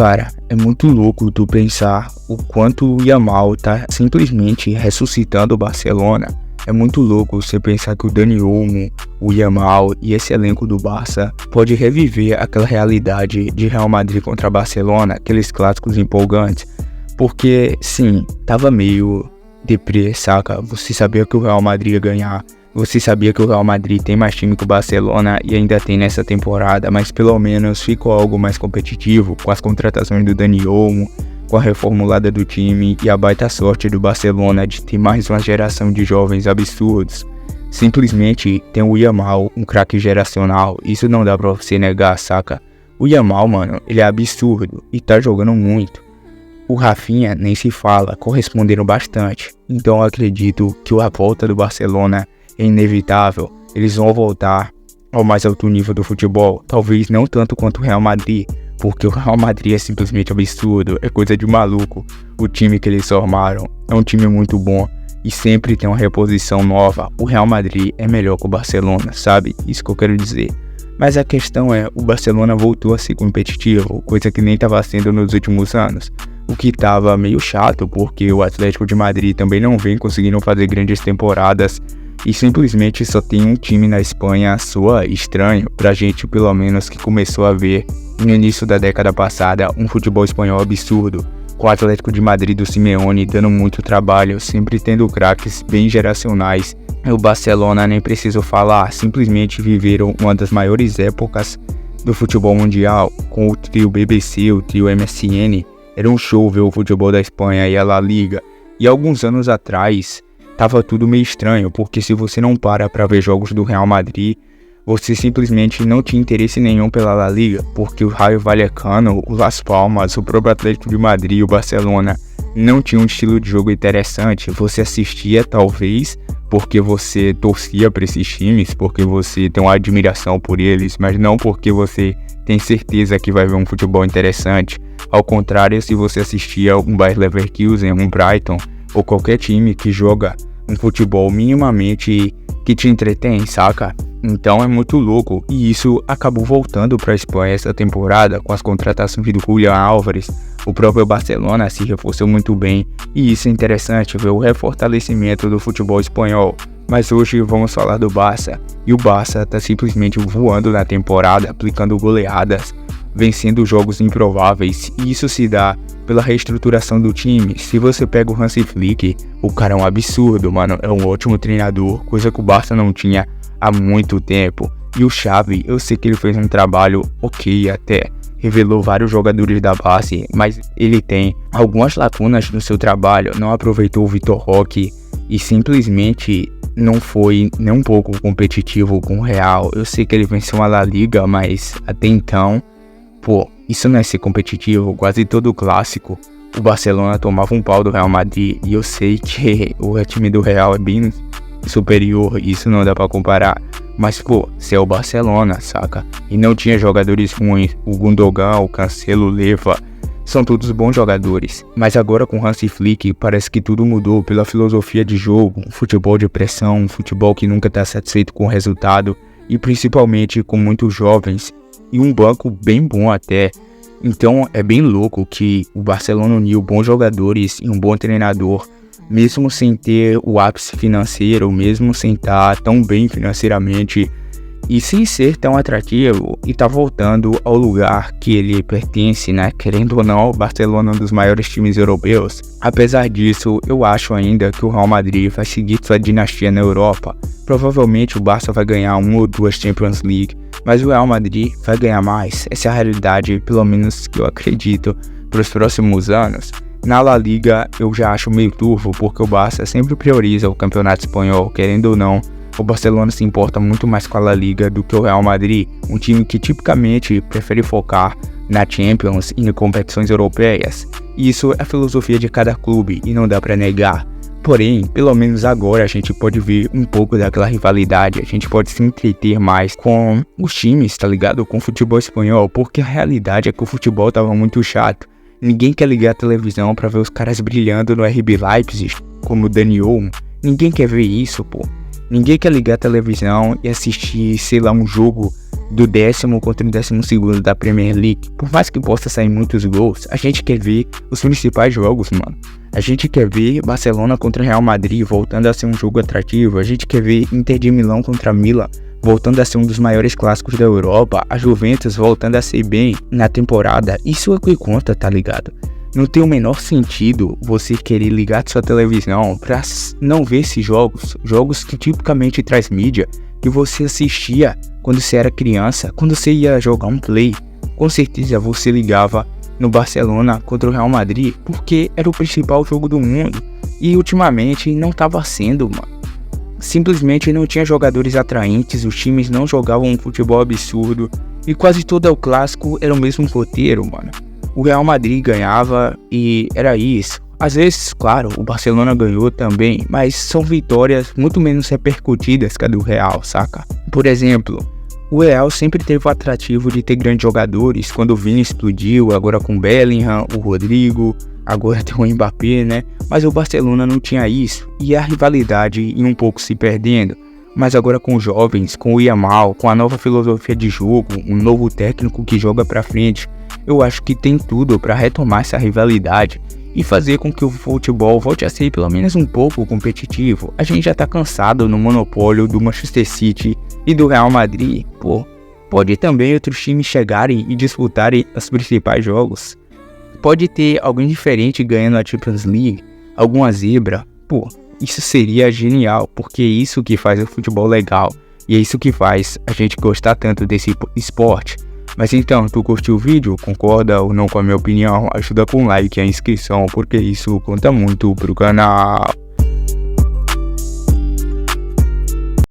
Cara, é muito louco tu pensar o quanto o Yamal tá simplesmente ressuscitando o Barcelona. É muito louco você pensar que o Dani Olmo, o Yamal e esse elenco do Barça pode reviver aquela realidade de Real Madrid contra Barcelona, aqueles clássicos empolgantes. Porque, sim, tava meio deprê, saca? Você sabia que o Real Madrid ia ganhar. Você sabia que o Real Madrid tem mais time que o Barcelona e ainda tem nessa temporada, mas pelo menos ficou algo mais competitivo com as contratações do Dani Olmo, com a reformulada do time e a baita sorte do Barcelona de ter mais uma geração de jovens absurdos. Simplesmente tem o Yamal, um craque geracional, isso não dá pra você negar, saca? O Yamal, mano, ele é absurdo e tá jogando muito. O Rafinha nem se fala, corresponderam bastante, então eu acredito que a volta do Barcelona é inevitável. Eles vão voltar ao mais alto nível do futebol, talvez não tanto quanto o Real Madrid, porque o Real Madrid é simplesmente absurdo, é coisa de maluco. O time que eles formaram é um time muito bom e sempre tem uma reposição nova. O Real Madrid é melhor que o Barcelona, sabe? Isso que eu quero dizer. Mas a questão é, o Barcelona voltou a ser competitivo, coisa que nem estava sendo nos últimos anos. O que estava meio chato, porque o Atlético de Madrid também não vem conseguindo fazer grandes temporadas e simplesmente só tem um time na Espanha. Soa estranho pra gente, pelo menos, que começou a ver no início da década passada um futebol espanhol absurdo, com o Atlético de Madrid do Simeone dando muito trabalho, sempre tendo craques bem geracionais. O Barcelona nem preciso falar, simplesmente viveram uma das maiores épocas do futebol mundial, com o trio BBC, o trio MSN. Era um show ver o futebol da Espanha e a La Liga. E alguns anos atrás tava tudo meio estranho, porque se você não para pra ver jogos do Real Madrid, você simplesmente não tinha interesse nenhum pela La Liga, porque o Rayo Vallecano, o Las Palmas, o próprio Atlético de Madrid e o Barcelona não tinham um estilo de jogo interessante. Você assistia talvez porque você torcia para esses times, porque você tem uma admiração por eles, mas não porque você tem certeza que vai ver um futebol interessante. Ao contrário, se você assistia um Bayer Leverkusen, um Brighton ou qualquer time que joga um futebol minimamente que te entretém, saca? Então é muito louco, e isso acabou voltando para a Espanha essa temporada com as contratações do Julián Álvares. O próprio Barcelona se reforçou muito bem, e isso é interessante ver o refortalecimento do futebol espanhol. Mas hoje vamos falar do Barça, e o Barça tá simplesmente voando na temporada, aplicando goleadas, vencendo jogos improváveis, e isso se dá pela reestruturação do time. Se você pega o Hansi Flick, o cara é um absurdo, mano, é um ótimo treinador, coisa que o Barça não tinha há muito tempo. E o Xavi, eu sei que ele fez um trabalho ok até, revelou vários jogadores da base, mas ele tem algumas lacunas no seu trabalho, não aproveitou o Vitor Roque e simplesmente não foi nem um pouco competitivo com o Real. Eu sei que ele venceu uma La Liga, mas até então, isso não é ser competitivo. Quase todo clássico o Barcelona tomava um pau do Real Madrid, e eu sei que o time do Real é bem superior, isso não dá pra comparar, mas se é o Barcelona, saca? E não tinha jogadores ruins, o Gundogan, o Cancelo, o Leva, são todos bons jogadores. Mas agora com Hansi Flick parece que tudo mudou pela filosofia de jogo, um futebol de pressão, um futebol que nunca tá satisfeito com o resultado, e principalmente com muitos jovens e um banco bem bom até. Então é bem louco que o Barcelona uniu bons jogadores e um bom treinador, mesmo sem ter o ápice financeiro, mesmo sem estar tão bem financeiramente e sem ser tão atrativo, e tá voltando ao lugar que ele pertence, né? Querendo ou não, o Barcelona é um dos maiores times europeus. Apesar disso, eu acho ainda que o Real Madrid vai seguir sua dinastia na Europa. Provavelmente o Barça vai ganhar 1 ou 2 Champions League, mas o Real Madrid vai ganhar mais. Essa é a realidade, pelo menos que eu acredito, para os próximos anos. Na La Liga eu já acho meio turvo, porque o Barça sempre prioriza o campeonato espanhol. Querendo ou não, o Barcelona se importa muito mais com a La Liga do que o Real Madrid, um time que tipicamente prefere focar na Champions e em competições europeias. Isso é a filosofia de cada clube e não dá pra negar. Porém, pelo menos agora a gente pode ver um pouco daquela rivalidade, a gente pode se entreter mais com os times, tá ligado? Com o futebol espanhol, porque a realidade é que o futebol tava muito chato. Ninguém quer ligar a televisão pra ver os caras brilhando no RB Leipzig, como o Dani Olmo. Ninguém quer ver isso, Ninguém quer ligar a televisão e assistir, sei lá, um jogo do 10º contra o 12º da Premier League. Por mais que possa sair muitos gols, a gente quer ver os principais jogos, mano. A gente quer ver Barcelona contra Real Madrid voltando a ser um jogo atrativo. A gente quer ver Inter de Milão contra Milan voltando a ser um dos maiores clássicos da Europa. A Juventus voltando a ser bem na temporada. Isso é o que conta, tá ligado? Não tem o menor sentido você querer ligar sua televisão pra não ver esses jogos que tipicamente traz mídia, que você assistia quando você era criança, quando você ia jogar um play. Com certeza você ligava no Barcelona contra o Real Madrid, porque era o principal jogo do mundo, e ultimamente não tava sendo, mano. Simplesmente não tinha jogadores atraentes, os times não jogavam um futebol absurdo, e quase todo o clássico era o mesmo roteiro, mano. O Real Madrid ganhava e era isso. Às vezes, claro, o Barcelona ganhou também, mas são vitórias muito menos repercutidas que a do Real, saca? Por exemplo, o Real sempre teve o atrativo de ter grandes jogadores. Quando o Vini explodiu, agora com o Bellingham, o Rodrigo, agora tem o Mbappé, né? Mas o Barcelona não tinha isso, e a rivalidade ia um pouco se perdendo. Mas agora com os jovens, com o Yamal, com a nova filosofia de jogo, um novo técnico que joga pra frente, eu acho que tem tudo para retomar essa rivalidade e fazer com que o futebol volte a ser pelo menos um pouco competitivo. A gente já tá cansado no monopólio do Manchester City e do Real Madrid. Pô, pode também outros times chegarem e disputarem os principais jogos. Pode ter alguém diferente ganhando a Champions League, alguma zebra. Pô, isso seria genial, porque é isso que faz o futebol legal e é isso que faz a gente gostar tanto desse esporte. Mas então, tu curtiu o vídeo? Concorda ou não com a minha opinião? Ajuda com o like e a inscrição, porque isso conta muito pro canal.